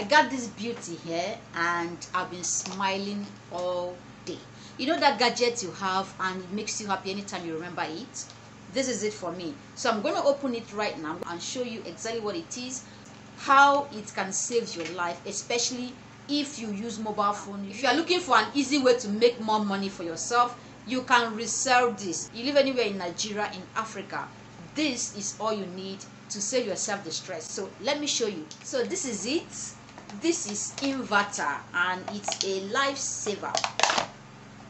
I got this beauty here and I've been smiling all day. You know that gadget you have and it makes you happy anytime you remember it? This is it for me. So I'm going to open it right now and show you exactly what it is, how it can save your life, especially if you use mobile phone. If you are looking for an easy way to make more money for yourself, you can resell this. You live anywhere in Nigeria, in Africa, this is all you need to save yourself the stress. So let me show you. So this is it. This is inverter and it's a lifesaver.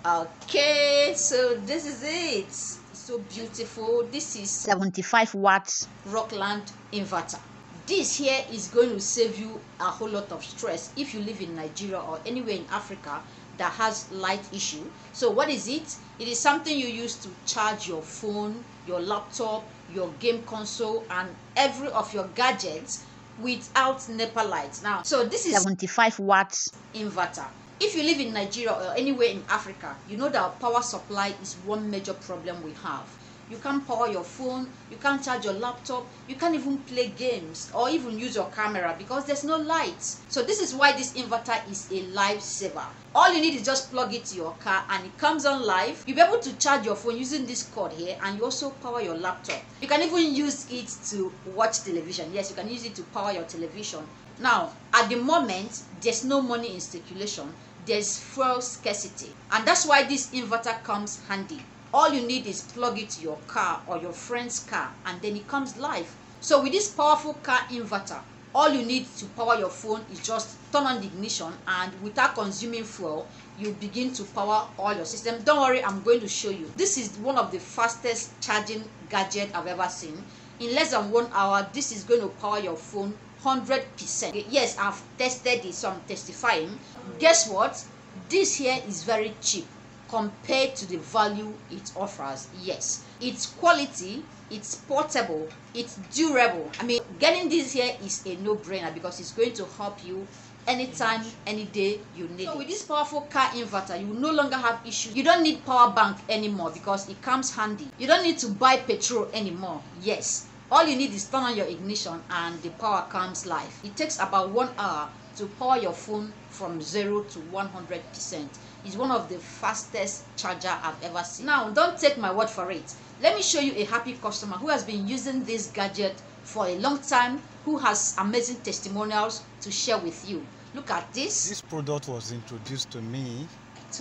Okay, so this is it. So beautiful. This is 75 watts Rockland inverter. This here is going to save you a whole lot of stress if you live in Nigeria or anywhere in Africa that has light issue. So what is it? It is something you use to charge your phone, your laptop, your game console and every of your gadgets without NEPA lights. Now, so this is 75 watts inverter. If you live in Nigeria or anywhere in Africa, you know that power supply is one major problem we have. You can't power your phone, you can't charge your laptop, you can't even play games or even use your camera because there's no lights. So this is why this inverter is a lifesaver. All you need is just plug it to your car and it comes on live. You'll be able to charge your phone using this cord here and you also power your laptop. You can even use it to watch television. Yes, you can use it to power your television. Now, at the moment, there's no money in circulation. There's fuel scarcity. And that's why this inverter comes handy. All you need is plug it to your car or your friend's car and then it comes live. So with this powerful car inverter, all you need to power your phone is just turn on the ignition and without consuming fuel, you begin to power all your system. Don't worry, I'm going to show you. This is one of the fastest charging gadget I've ever seen. In less than 1 hour, this is going to power your phone 100%. Yes, I've tested it, so I'm testifying. Guess what? This here is very cheap compared to the value it offers. Yes, it's quality, it's portable, it's durable. I mean, getting this here is a no-brainer because it's going to help you anytime, any day you need it. So with this powerful car inverter, you will no longer have issues. You don't need power bank anymore because it comes handy. You don't need to buy petrol anymore. Yes, all you need is turn on your ignition and the power comes live. It takes about 1 hour to power your phone from 0 to 100%. It's one of the fastest charger I've ever seen. Now, don't take my word for it. Let me show you a happy customer who has been using this gadget for a long time, who has amazing testimonials to share with you. Look at this. This product was introduced to me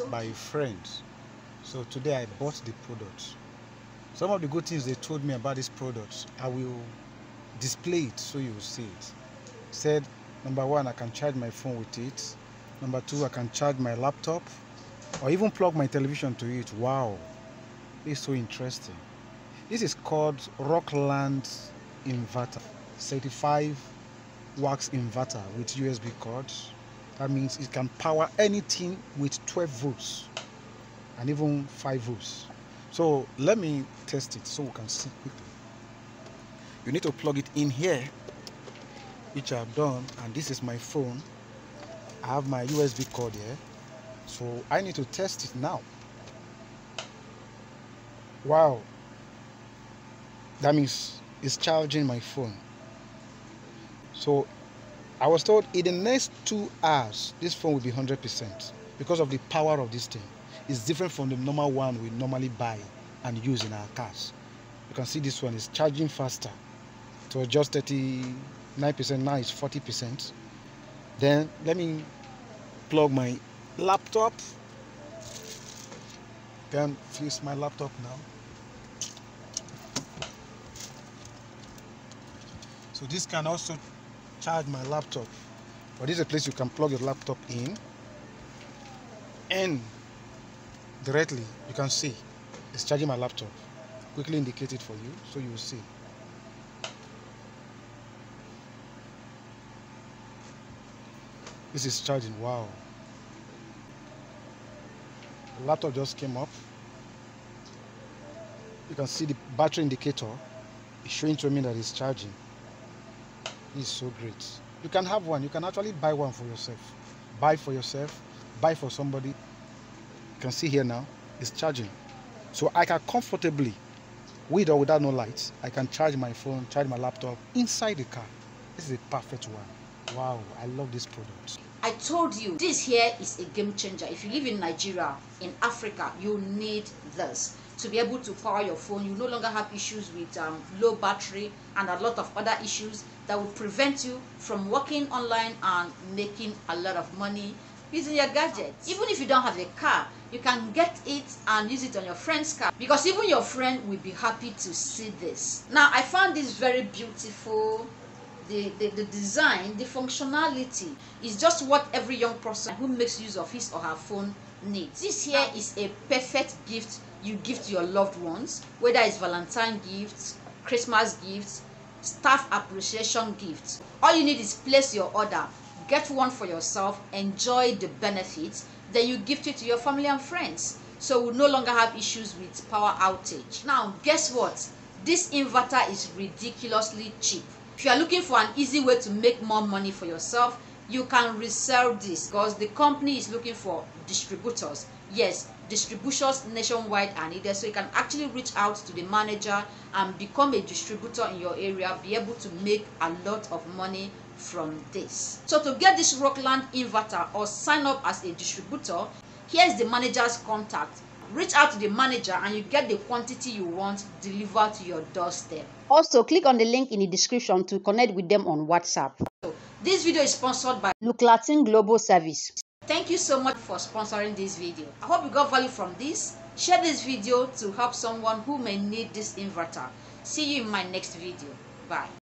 by a friend. So today I bought the product. Some of the good things they told me about this product, I will display it so you will see it. Said, number one, I can charge my phone with it. Number two, I can charge my laptop or even plug my television to it. Wow, it's so interesting. This is called Rockland inverter, 35 watts inverter with USB cords. That means it can power anything with 12 volts and even 5 volts. So let me test it so we can see quickly. You need to plug it in here, which I've done, and this is my phone. I have my USB cord here, so I need to test it now. Wow, that means it's charging my phone. So I was told in the next 2 hours this phone will be 100% because of the power of this thing. It's different from the normal one we normally buy and use in our cars. You can see this one is charging faster. So just 39%, now it's 40%. Then let me plug my laptop. Can fix my laptop now. So this can also charge my laptop. But this is a place you can plug your laptop in and directly you can see it's charging my laptop. Quickly indicate it for you so you will see. This is charging. Wow. The laptop just came up. You can see the battery indicator is showing to me that it's charging. It's so great. You can have one. You can actually buy one for yourself. Buy for yourself. Buy for somebody. You can see here now, it's charging. So I can comfortably, with or without no lights, I can charge my phone, charge my laptop inside the car. This is a perfect one. Wow, I love this product. I told you, this here is a game changer. If you live in Nigeria, in Africa, you need this to be able to power your phone. You no longer have issues with low battery and a lot of other issues that will prevent you from working online and making a lot of money using your gadget. Even if you don't have a car, you can get it and use it on your friend's car, because even your friend will be happy to see this. Now, I found this very beautiful. The design, the functionality is just what every young person who makes use of his or her phone needs. This here is a perfect gift you give to your loved ones, whether it's Valentine gifts, Christmas gifts, staff appreciation gifts. All you need is place your order, get one for yourself, enjoy the benefits, then you gift it to your family and friends. So we'll no longer have issues with power outage. Now, guess what? This inverter is ridiculously cheap. If you are looking for an easy way to make more money for yourself, you can resell this, because the company is looking for distributors. Yes, distributors nationwide are needed, so you can actually reach out to the manager and become a distributor in your area, be able to make a lot of money from this. So to get this Rockland inverter or sign up as a distributor, here's the manager's contact. Reach out to the manager and you get the quantity you want delivered to your doorstep. Also, click on the link in the description to connect with them on WhatsApp. So, this video is sponsored by Look Latin Global Service. Thank you so much for sponsoring this video. I hope you got value from this. Share this video to help someone who may need this inverter. See you in my next video. Bye.